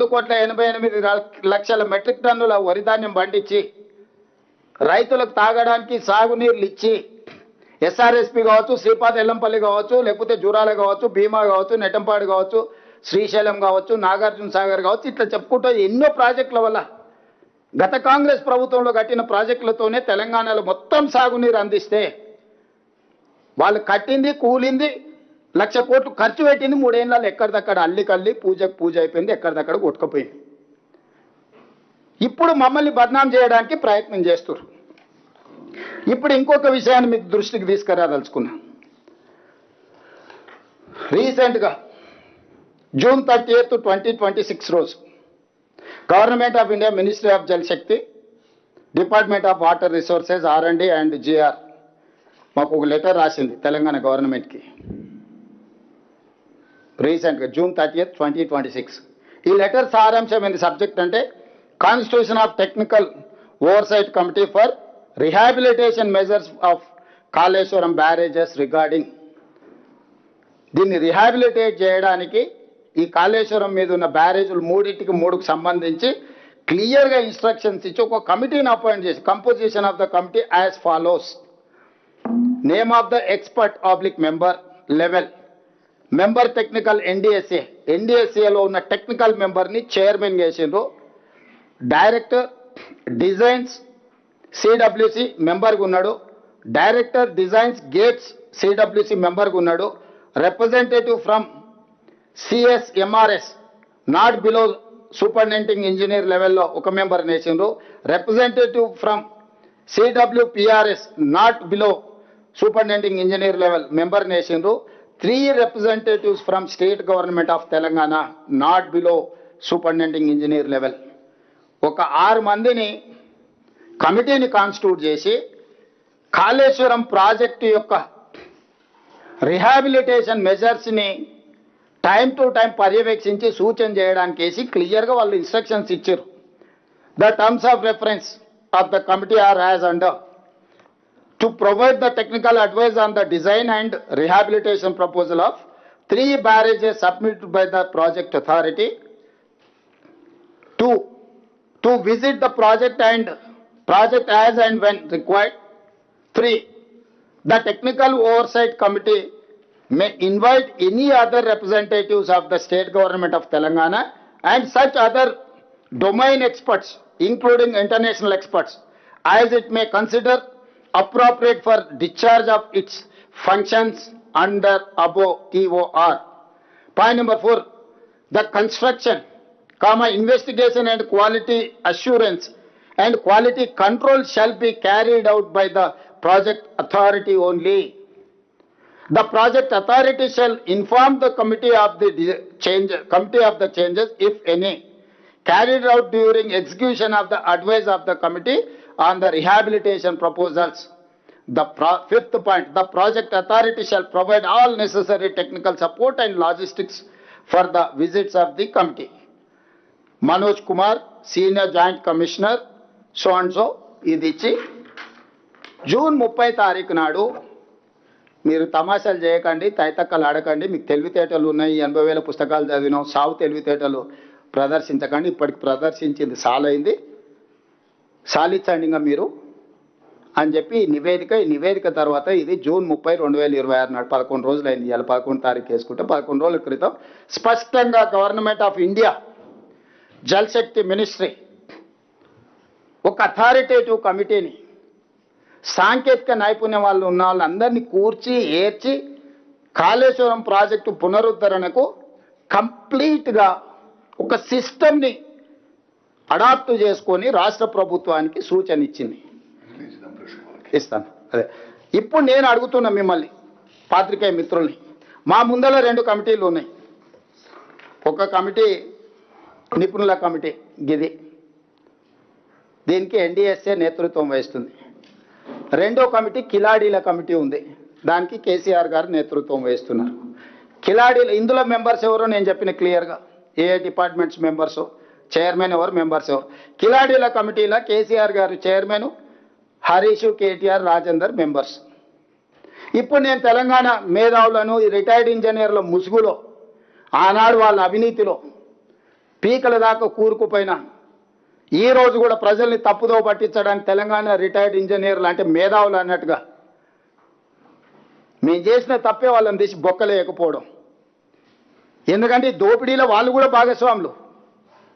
2,88,00,000 metric టన్నుల వరి ధాన్యం పండించి రైతులకు తాగడానికి సాగునీళ్ళు ఇచ్చి ఎస్ఆర్ఎస్పి కావచ్చు, శ్రీపాద ఎల్లంపల్లి కావచ్చు, లేకపోతే జూరాల కావచ్చు, భీమా కావచ్చు, నెట్టంపాడు కావచ్చు, శ్రీశైలం కావచ్చు, నాగార్జున సాగర్ కావచ్చు, ఇట్లా చెప్పుకుంటూ ఎన్నో ప్రాజెక్టుల వల్ల గత కాంగ్రెస్ ప్రభుత్వంలో కట్టిన ప్రాజెక్టులతోనే తెలంగాణలో మొత్తం సాగునీరు అందిస్తే వాళ్ళు కట్టింది కూలింది 1,00,000 కోట్లు ఖర్చు పెట్టింది 3 ఏళ్ళలో ఎక్కడిదక్కడ అల్లికల్లి పూజకు పూజ అయిపోయింది, ఎక్కడిదక్కడ కొట్టుకుపోయింది. ఇప్పుడు మమ్మల్ని బద్నాం చేయడానికి ప్రయత్నం చేస్తున్నారు. ఇప్పుడు ఇంకొక విషయాన్ని మీకు దృష్టికి తీసుకురాదలుచుకున్నా. రీసెంట్గా June 30, 2026 రోజు government of India, ministry of Jal Shakti, department of water resources, R&D and GR మాకు ఒక లెటర్ రాసింది తెలంగాణ గవర్నమెంట్కి. రీసెంట్గా June 30, 2026. ఈ లెటర్ సారాంశం ఏంది సబ్జెక్ట్ అంటే constitution of technical oversight committee for rehabilitation measures of Kaleshwaram barrages regarding. దీన్ని రిహాబిలిటేట్ చేయడానికి ఈ కాళేశ్వరం మీద ఉన్న బ్యారేజీలు 3కు సంబంధించి క్లియర్గా ఇన్స్ట్రక్షన్స్ ఇచ్చి ఒక కమిటీని అపాయింట్ చేసి, composition of the committee as follows. Name of the expert oblique member level, member technical NDSA, NDSAలో ఉన్న టెక్నికల్ మెంబర్ని చైర్మన్ చేసిండ్రు. డైరెక్టర్ డిజైన్స్ CWC మెంబర్గా ఉన్నాడు. డైరెక్టర్ డిజైన్స్ గేట్స్ CWC మెంబర్గా ఉన్నాడు. Representative from CSMRS not below superintending engineer లెవెల్లో ఒక మెంబర్ నేసిండ్రు. Representative from CWPRS not below superintending engineer level member నేసిండ్రు. 3 representatives from state government of Telangana not below superintending engineer level. ఒక 6 మందిని కమిటీని constitute చేసి కాళేశ్వరం ప్రాజెక్టు యొక్క రిహాబిలిటేషన్ మెజర్స్ని టైం టు టైం పర్యవేక్షించి సూచన చేయడానికి వేసి క్లియర్గా వాళ్ళు ఇన్స్ట్రక్షన్స్ ఇచ్చారు. The terms of reference of the committee are as under to provide the technical advice on the design and rehabilitation proposal of 3 barrages submitted by the project authority, to visit the project as and when required. 3, the technical oversight committee may invite any other representatives of the state government of Telangana and such other domain experts including international experts as it may consider appropriate for discharge of its functions under above TOR. Point number 4, the construction, investigation and quality assurance and quality control shall be carried out by the project authority only. The project authority shall inform the committee of the changes, if any, carried out during execution of the advice of the committee on the rehabilitation proposals. The 5th point, the project authority shall provide all necessary technical support and logistics for the visits of the committee. Manoj Kumar, Senior Joint Commissioner, so and so, ఇది ఇచ్చి June 30 నాడు మీరు తమాషాలు చేయకండి, తైతక్కలు ఆడకండి, మీకు తెలివితేటలు ఉన్నాయి, 80,000 పుస్తకాలు చదివినాం, సావు తెలివితేటలు ప్రదర్శించకండి, ఇప్పటికి ప్రదర్శించింది సాలైంది, సాలించండి ఇంకా మీరు అని చెప్పి ఈ నివేదిక తర్వాత ఇది June 30, 2026 నాడు 11 రోజులైంది. ఇవాళ 11 తారీఖు వేసుకుంటే 11 రోజుల క్రితం స్పష్టంగా government of India Jal Shakti ministry ఒక అథారిటేటివ్ కమిటీని, సాంకేతిక నైపుణ్యం వాళ్ళు ఉన్న వాళ్ళందరినీ కూర్చి ఏర్చి కాళేశ్వరం ప్రాజెక్టు పునరుద్ధరణకు కంప్లీట్గా ఒక సిస్టమ్ని అడాప్ట్ చేసుకొని రాష్ట్ర ప్రభుత్వానికి సూచన ఇచ్చింది. ఇస్తాను. అదే ఇప్పుడు నేను అడుగుతున్నా మిమ్మల్ని పాత్రికేయ మిత్రుల్ని, మా ముందర 2 కమిటీలు ఉన్నాయి. ఒక కమిటీ నిపుణుల కమిటీ గిది, దీనికి NDSA నేతృత్వం వహిస్తుంది. రెండో కమిటీ కిలాడీల కమిటీ ఉంది, దానికి KCR గారు నేతృత్వం వహిస్తున్నారు. కిలాడీలు ఇందులో మెంబర్స్ ఎవరో నేను చెప్పిన క్లియర్గా, ఏ డిపార్ట్మెంట్స్ మెంబర్స్, చైర్మన్ ఎవరు, మెంబర్స్ ఎవరు. కిలాడీల కమిటీలో KCR గారు chairman, Harish, KTR, Rajender members. ఇప్పుడు నేను తెలంగాణ మేధావులను, రిటైర్డ్ ఇంజనీర్ల ముసుగులో, ఆనాడు వాళ్ళ అవినీతిలో పీకల దాకా కూరుకుపోయినా ఈ రోజు కూడా ప్రజల్ని తప్పుదో పట్టించడానికి తెలంగాణ రిటైర్డ్ ఇంజనీర్లు అంటే మేధావులు అన్నట్టుగా మేము చేసిన తప్పే వాళ్ళని తీసి బొక్కలేయకపోవడం. ఎందుకంటే ఈ దోపిడీలో వాళ్ళు కూడా భాగస్వాములు.